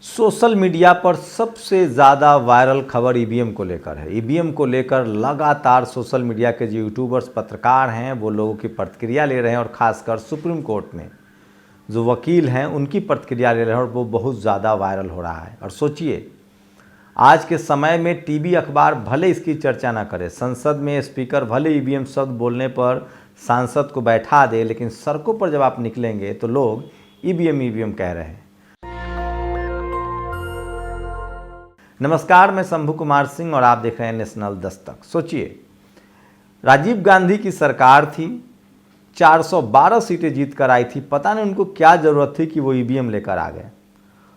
Social media पर सबसे ज़्यादा वायरल खबर ईवीएम को लेकर है। ईवीएम को लेकर लगातार सोशल मीडिया के जो यूट्यूबर्स पत्रकार हैं वो लोगों की प्रतिक्रिया ले रहे हैं और ख़ासकर सुप्रीम कोर्ट में जो वकील हैं उनकी प्रतिक्रिया ले रहे हैं और वो बहुत ज़्यादा वायरल हो रहा है। और सोचिए, आज के समय में टीवी अखबार भले इसकी चर्चा ना करे, संसद में स्पीकर भले ईवीएम शब्द बोलने पर सांसद को बैठा दे, लेकिन सड़कों पर जब आप निकलेंगे तो लोग ईवीएम कह रहे हैं। नमस्कार, मैं शंभू कुमार सिंह और आप देख रहे हैं नेशनल दस्तक। सोचिए, राजीव गांधी की सरकार थी, 412 सीटें जीत कर आई थी। पता नहीं उनको क्या ज़रूरत थी कि वो ईवीएम लेकर आ गए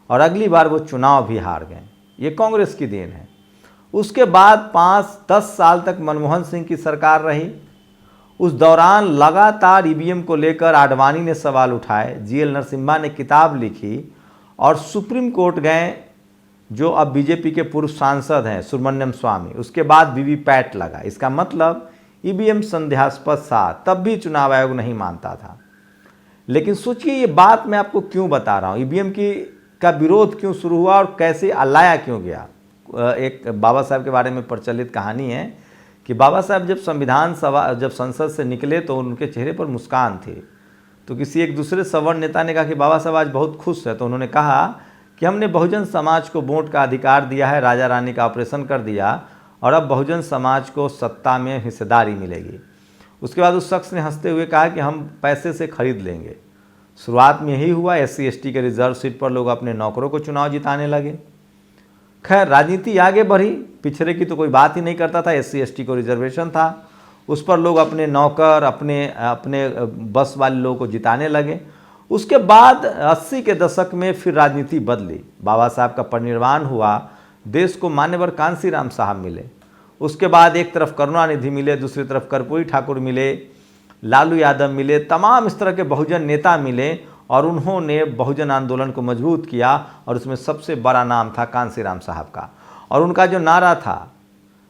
और अगली बार वो चुनाव भी हार गए। ये कांग्रेस की देन है। उसके बाद 5-10 साल तक मनमोहन सिंह की सरकार रही। उस दौरान लगातार ईवीएम को लेकर आडवाणी ने सवाल उठाए, जीएल नरसिम्हा ने किताब लिखी और सुप्रीम कोर्ट गए, जो अब बीजेपी के पूर्व सांसद हैं सुब्रमण्यम स्वामी। उसके बाद वीवीपैट लगा। इसका मतलब ईवीएम संदेहास्पद था, तब भी चुनाव आयोग नहीं मानता था। लेकिन सोचिए, ये बात मैं आपको क्यों बता रहा हूँ, ईवीएम का विरोध क्यों शुरू हुआ और कैसे अलाया क्यों गया। एक बाबा साहब के बारे में प्रचलित कहानी है कि बाबा साहब जब संसद से निकले तो उनके चेहरे पर मुस्कान थी। तो किसी एक दूसरे सवर्ण नेता ने कहा कि बाबा साहब आज बहुत खुश है। तो उन्होंने कहा कि हमने बहुजन समाज को वोट का अधिकार दिया है, राजा रानी का ऑपरेशन कर दिया और अब बहुजन समाज को सत्ता में हिस्सेदारी मिलेगी। उसके बाद उस शख्स ने हंसते हुए कहा कि हम पैसे से खरीद लेंगे। शुरुआत में यही हुआ। SC/ST के रिजर्व सीट पर लोग अपने नौकरों को चुनाव जिताने लगे। खैर, राजनीति आगे बढ़ी। पिछड़े की तो कोई बात ही नहीं करता था। SC/ST को रिजर्वेशन था, उस पर लोग अपने नौकर अपने बस वाले लोगों को जिताने लगे। उसके बाद 80 के दशक में फिर राजनीति बदली। बाबा साहब का परिनिर्वाण हुआ, देश को मान्यवर कांसीराम साहब मिले। उसके बाद एक तरफ करुणानिधि मिले, दूसरी तरफ कर्पूरी ठाकुर मिले, लालू यादव मिले, तमाम इस तरह के बहुजन नेता मिले और उन्होंने बहुजन आंदोलन को मजबूत किया। और उसमें सबसे बड़ा नाम था कांसीराम साहब का। और उनका जो नारा था,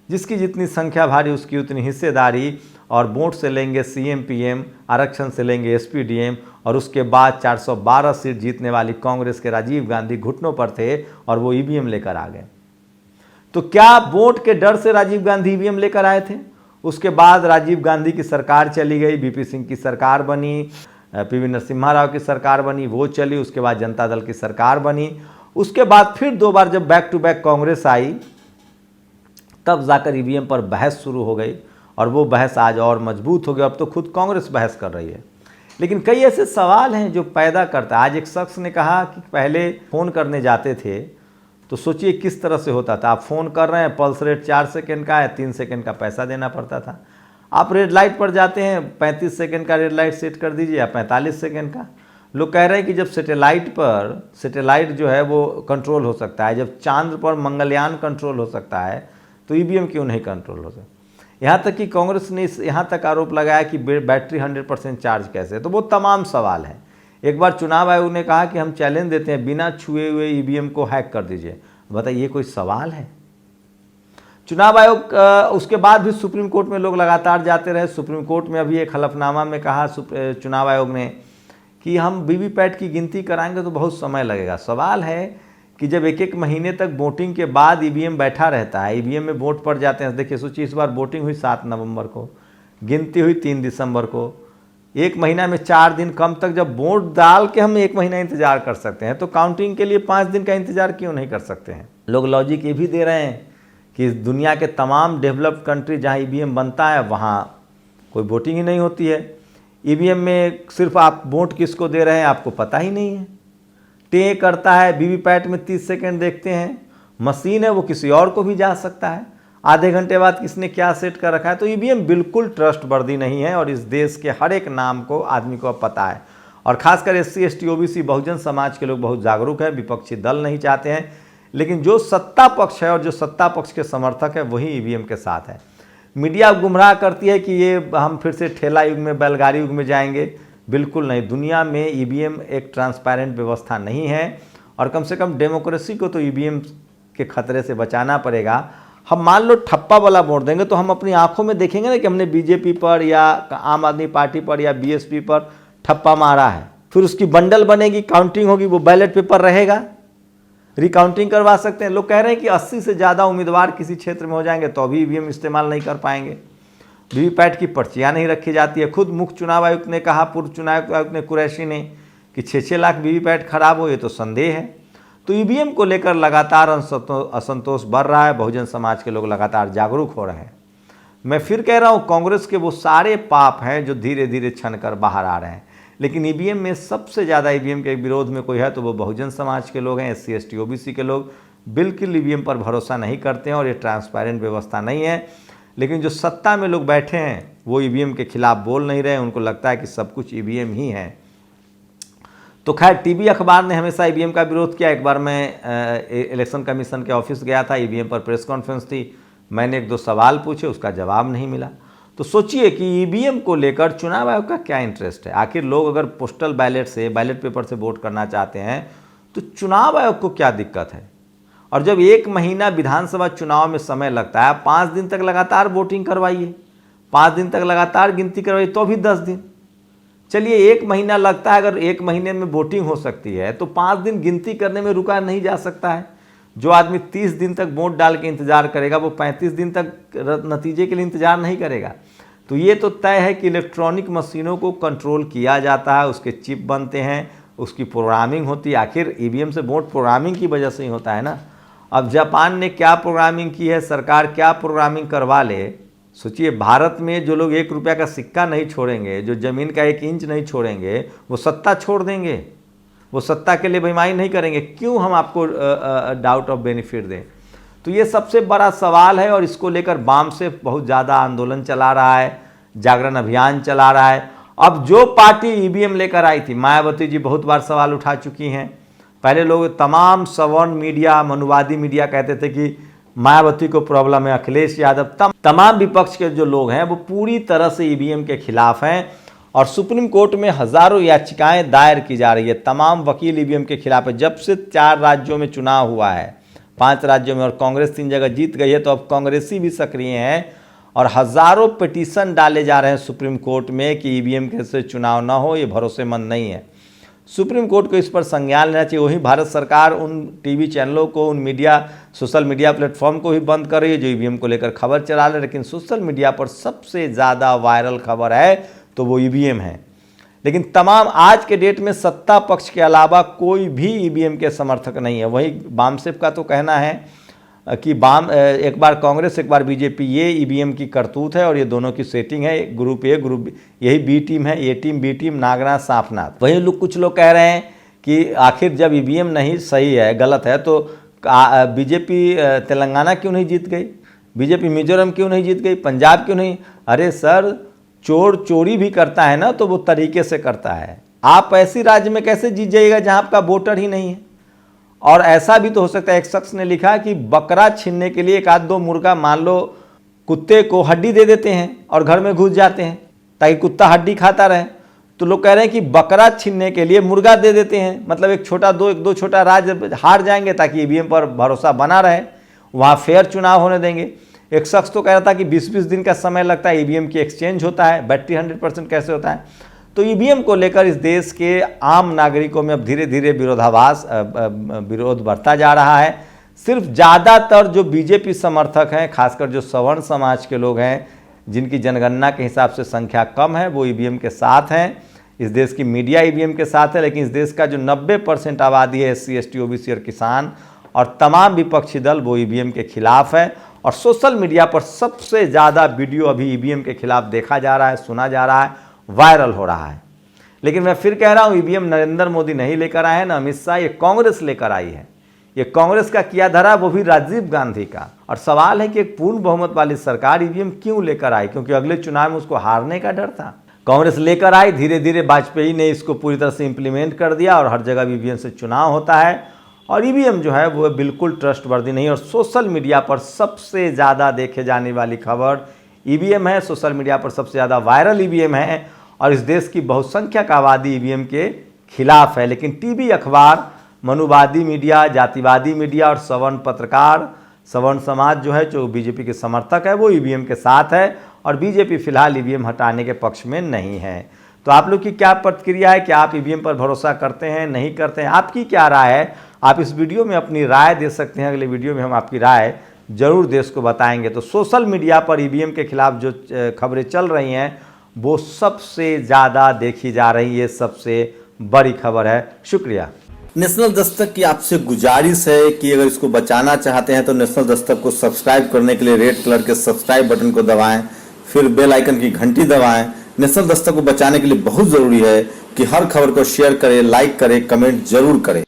जिसकी जितनी संख्या भारी उसकी उतनी हिस्सेदारी, और वोट से लेंगे CM PM, आरक्षण से लेंगे SP DM। और उसके बाद 412 सीट जीतने वाली कांग्रेस के राजीव गांधी घुटनों पर थे और वो ईवीएम लेकर आ गए। तो क्या वोट के डर से राजीव गांधी ईवीएम लेकर आए थे? उसके बाद राजीव गांधी की सरकार चली गई, VP सिंह की सरकार बनी, PV नरसिम्हा राव की सरकार बनी, वो चली। उसके बाद जनता दल की सरकार बनी। उसके बाद फिर 2 बार जब बैक टू बैक कांग्रेस आई, तब जाकर ईवीएम पर बहस शुरू हो गई और वो बहस आज और मजबूत हो गई। अब तो खुद कांग्रेस बहस कर रही है। लेकिन कई ऐसे सवाल हैं जो पैदा करता है। आज एक शख्स ने कहा कि पहले फ़ोन करने जाते थे तो सोचिए किस तरह से होता था। आप फ़ोन कर रहे हैं, पल्स रेट 4 सेकंड का है, 3 सेकंड का पैसा देना पड़ता था। आप रेड लाइट पर जाते हैं, 35 सेकंड का रेड लाइट सेट कर दीजिए या 45 सेकंड का। लोग कह रहे हैं कि जब सैटेलाइट जो है वो कंट्रोल हो सकता है, जब चांद्र पर मंगलयान कंट्रोल हो सकता है, तो ईवीएम क्यों नहीं कंट्रोल हो सकता। यहाँ तक कि कांग्रेस ने यहाँ तक आरोप लगाया कि बैटरी 100% चार्ज कैसे। तो वो तमाम सवाल हैं। एक बार चुनाव आयोग ने कहा कि हम चैलेंज देते हैं, बिना छुए हुए ईवीएम को हैक कर दीजिए। बताइए, ये कोई सवाल है? चुनाव आयोग उसके बाद भी सुप्रीम कोर्ट में लोग लगातार जाते रहे। सुप्रीम कोर्ट में अभी एक हलफनामा में कहा चुनाव आयोग ने कि हम वीवीपैट की गिनती कराएंगे तो बहुत समय लगेगा। सवाल है कि जब 1-1 महीने तक वोटिंग के बाद ईवीएम बैठा रहता है, ईवीएम में वोट पड़ जाते हैं। देखिए, सोचिए, इस बार वोटिंग हुई 7 नवंबर को, गिनती हुई 3 दिसंबर को। 1 महीना में 4 दिन कम तक जब वोट डाल के हम 1 महीना इंतजार कर सकते हैं, तो काउंटिंग के लिए 5 दिन का इंतजार क्यों नहीं कर सकते हैं? लोग लॉजिक ये भी दे रहे हैं कि दुनिया के तमाम डेवलप्ड कंट्री जहाँ ईवीएम बनता है वहाँ कोई वोटिंग ही नहीं होती है। ईवीएम में सिर्फ आप वोट किसको दे रहे हैं आपको पता ही नहीं है। टे करता है, वीवीपैट में 30 सेकंड देखते हैं। मशीन है, वो किसी और को भी जा सकता है। आधे घंटे बाद किसने क्या सेट कर रखा है। तो ईवीएम बिल्कुल ट्रस्टवर्दी नहीं है और इस देश के हर एक नाम को आदमी को अब पता है। और खासकर SC/ST OBC बहुजन समाज के लोग बहुत जागरूक हैं। विपक्षी दल नहीं चाहते हैं, लेकिन जो सत्ता पक्ष है और जो सत्ता पक्ष के समर्थक है वही ईवीएम के साथ है। मीडिया गुमराह करती है कि ये हम फिर से ठेला युग में, बैलगाड़ी युग में जाएंगे। बिल्कुल नहीं। दुनिया में ईवीएम एक ट्रांसपेरेंट व्यवस्था नहीं है और कम से कम डेमोक्रेसी को तो ईवीएम के खतरे से बचाना पड़ेगा। हम मान लो ठप्पा वाला वोट देंगे तो हम अपनी आंखों में देखेंगे ना कि हमने बीजेपी पर या आम आदमी पार्टी पर या BSP पर ठप्पा मारा है। फिर उसकी बंडल बनेगी, काउंटिंग होगी, वो बैलेट पेपर रहेगा। रिकाउंटिंग करवा सकते हैं। लोग कह रहे हैं कि 80 से ज़्यादा उम्मीदवार किसी क्षेत्र में हो जाएंगे तो अभी ईवीएम इस्तेमाल नहीं कर पाएंगे। वीवीपैट की पर्चियाँ नहीं रखी जाती है। खुद मुख्य चुनाव आयुक्त ने कहा, पूर्व चुनाव आयुक्त ने, कुरैशी ने, कि 6-6 लाख वीवीपैट खराब हो, ये तो संदेह है। तो ईवीएम को लेकर लगातार असंतोष बढ़ रहा है। बहुजन समाज के लोग लगातार जागरूक हो रहे हैं। मैं फिर कह रहा हूँ, कांग्रेस के वो सारे पाप हैं जो धीरे धीरे छन कर बाहर आ रहे हैं, लेकिन ईवीएम में सबसे ज़्यादा ईवीएम के विरोध में कोई है तो वो बहुजन समाज के लोग हैं। SC ST OBC के लोग बिल्कुल ईवीएम पर भरोसा नहीं करते हैं और ये ट्रांसपेरेंट व्यवस्था नहीं है। लेकिन जो सत्ता में लोग बैठे हैं वो ईवीएम के खिलाफ बोल नहीं रहे हैं। उनको लगता है कि सब कुछ ईवीएम ही है। तो खैर, टीवी अखबार ने हमेशा ईवीएम का विरोध किया। एक बार मैं इलेक्शन कमीशन के ऑफिस गया था, ईवीएम पर प्रेस कॉन्फ्रेंस थी, मैंने 1-2 सवाल पूछे, उसका जवाब नहीं मिला। तो सोचिए कि ईवीएम को लेकर चुनाव आयोग का क्या इंटरेस्ट है। आखिर लोग अगर पोस्टल बैलेट से, बैलेट पेपर से वोट करना चाहते हैं तो चुनाव आयोग को क्या दिक्कत है। और जब 1 महीना विधानसभा चुनाव में समय लगता है, 5 दिन तक लगातार वोटिंग करवाइए, 5 दिन तक लगातार गिनती करवाइए, तो भी 10 दिन। चलिए 1 महीना लगता है, अगर 1 महीने में वोटिंग हो सकती है तो 5 दिन गिनती करने में रुका नहीं जा सकता है। जो आदमी 30 दिन तक वोट डाल के इंतजार करेगा वो 35 दिन तक नतीजे के लिए इंतजार नहीं करेगा। तो ये तो तय है कि इलेक्ट्रॉनिक मशीनों को कंट्रोल किया जाता है, उसके चिप बनते हैं, उसकी प्रोग्रामिंग होती है। आखिर ईवीएम से वोट प्रोग्रामिंग की वजह से ही होता है ना। अब जापान ने क्या प्रोग्रामिंग की है, सरकार क्या प्रोग्रामिंग करवा ले। सोचिए, भारत में जो लोग 1 रुपया का सिक्का नहीं छोड़ेंगे, जो ज़मीन का 1 इंच नहीं छोड़ेंगे, वो सत्ता छोड़ देंगे, वो सत्ता के लिए बेईमानी नहीं करेंगे। क्यों हम आपको डाउट ऑफ बेनिफिट दें। तो ये सबसे बड़ा सवाल है और इसको लेकर वाम से बहुत ज़्यादा आंदोलन चला रहा है, जागरण अभियान चला रहा है। अब जो पार्टी ईवीएम लेकर आई थी, मायावती जी बहुत बार सवाल उठा चुकी हैं। पहले लोग, तमाम सवर्ण मीडिया, मनुवादी मीडिया कहते थे कि मायावती को प्रॉब्लम है, अखिलेश यादव, तमाम विपक्ष के जो लोग हैं वो पूरी तरह से ईवीएम के खिलाफ हैं। और सुप्रीम कोर्ट में हज़ारों याचिकाएं दायर की जा रही है, तमाम वकील ईवीएम के खिलाफ है। जब से 4 राज्यों में चुनाव हुआ है, 5 राज्यों में, और कांग्रेस 3 जगह जीत गई है, तो अब कांग्रेसी भी सक्रिय हैं और हज़ारों पिटीशन डाले जा रहे हैं सुप्रीम कोर्ट में कि ईवीएम से चुनाव ना हो, ये भरोसेमंद नहीं है। सुप्रीम कोर्ट को इस पर संज्ञान लेना चाहिए। वहीं भारत सरकार उन टीवी चैनलों को, उन मीडिया, सोशल मीडिया प्लेटफॉर्म को भी बंद कर रही है जो ईवीएम को लेकर खबर चला रहे हैं। लेकिन सोशल मीडिया पर सबसे ज़्यादा वायरल खबर है तो वो ईवीएम है। लेकिन तमाम आज के डेट में सत्ता पक्ष के अलावा कोई भी ईवीएम के समर्थक नहीं है। वहीं बामसेफ का तो कहना है कि एक बार कांग्रेस एक बार बीजेपी, ये ईवीएम की करतूत है और ये दोनों की सेटिंग है। ग्रुप ए, ग्रुप बी, यही बी टीम है, ए टीम, बी टीम, नागनाथ, सांपनाथ। वहीं कुछ लोग कह रहे हैं कि आखिर जब ईवीएम नहीं सही है, गलत है, तो बीजेपी तेलंगाना क्यों नहीं जीत गई, बीजेपी मिजोरम क्यों नहीं जीत गई, पंजाब क्यों नहीं। अरे सर, चोर चोरी भी करता है ना तो वो तरीके से करता है। आप ऐसी राज्य में कैसे जीत जाइएगा जहां आपका वोटर ही नहीं है। और ऐसा भी तो हो सकता है, एक शख्स ने लिखा कि बकरा छीनने के लिए 1-2 मुर्गा, मान लो कुत्ते को हड्डी दे देते हैं और घर में घुस जाते हैं ताकि कुत्ता हड्डी खाता रहे। तो लोग कह रहे हैं कि बकरा छीनने के लिए मुर्गा दे देते हैं, मतलब एक दो छोटा राज्य हार जाएंगे ताकि ईवीएम पर भरोसा बना रहे, वहाँ फेयर चुनाव होने देंगे। एक शख्स तो कह रहा था कि 20-20 दिन का समय लगता है, ईवीएम की एक्सचेंज होता है, बैटरी 100% कैसे होता है। तो ईवीएम को लेकर इस देश के आम नागरिकों में अब धीरे धीरे विरोध बढ़ता जा रहा है। सिर्फ ज़्यादातर जो बीजेपी समर्थक हैं, खासकर जो सवर्ण समाज के लोग हैं, जिनकी जनगणना के हिसाब से संख्या कम है, वो ईवीएम के साथ हैं। इस देश की मीडिया ईवीएम के साथ है, लेकिन इस देश का जो 90% आबादी है, SC ST OBC और किसान और तमाम विपक्षी दल, वो ईवीएम के खिलाफ है। और सोशल मीडिया पर सबसे ज़्यादा वीडियो अभी ईवीएम के खिलाफ देखा जा रहा है, सुना जा रहा है, वायरल हो रहा है। लेकिन मैं फिर कह रहा हूँ, ईवीएम नरेंद्र मोदी नहीं लेकर आए हैं, ना अमित शाह, ये कांग्रेस लेकर आई है। ये कांग्रेस का किया धरा, वो भी राजीव गांधी का। और सवाल है कि एक पूर्ण बहुमत वाली सरकार ईवीएम क्यों लेकर आई, क्योंकि अगले चुनाव में उसको हारने का डर था। कांग्रेस लेकर आई, धीरे धीरे वाजपेयी ने इसको पूरी तरह से इंप्लीमेंट कर दिया और हर जगह ईवीएम से चुनाव होता है। और ईवीएम जो है वो बिल्कुल ट्रस्टवर्दी नहीं है। और सोशल मीडिया पर सबसे ज़्यादा देखे जाने वाली खबर ईवीएम है, सोशल मीडिया पर सबसे ज़्यादा वायरल ईवीएम है। और इस देश की बहुसंख्यक आबादी ईवीएम के खिलाफ है। लेकिन टीवी, अखबार, मनुवादी मीडिया, जातिवादी मीडिया और सवर्ण पत्रकार, सवर्ण समाज जो है, जो बीजेपी के समर्थक है, वो ईवीएम के साथ है। और बीजेपी फिलहाल ईवीएम हटाने के पक्ष में नहीं है। तो आप लोग की क्या प्रतिक्रिया है कि आप ईवीएम पर भरोसा करते हैं, नहीं करते हैं, आपकी क्या राय है, आप इस वीडियो में अपनी राय दे सकते हैं। अगले वीडियो में हम आपकी राय जरूर देश को बताएंगे। तो सोशल मीडिया पर ईवीएम के खिलाफ जो खबरें चल रही हैं वो सबसे ज़्यादा देखी जा रही है, सबसे बड़ी खबर है। शुक्रिया। नेशनल दस्तक की आपसे गुजारिश है कि अगर इसको बचाना चाहते हैं तो नेशनल दस्तक को सब्सक्राइब करने के लिए रेड कलर के सब्सक्राइब बटन को दबाएं, फिर बेल आइकन की घंटी दबाएं। नेशनल दस्तक को बचाने के लिए बहुत ज़रूरी है कि हर खबर को शेयर करें, लाइक करें, कमेंट जरूर करें।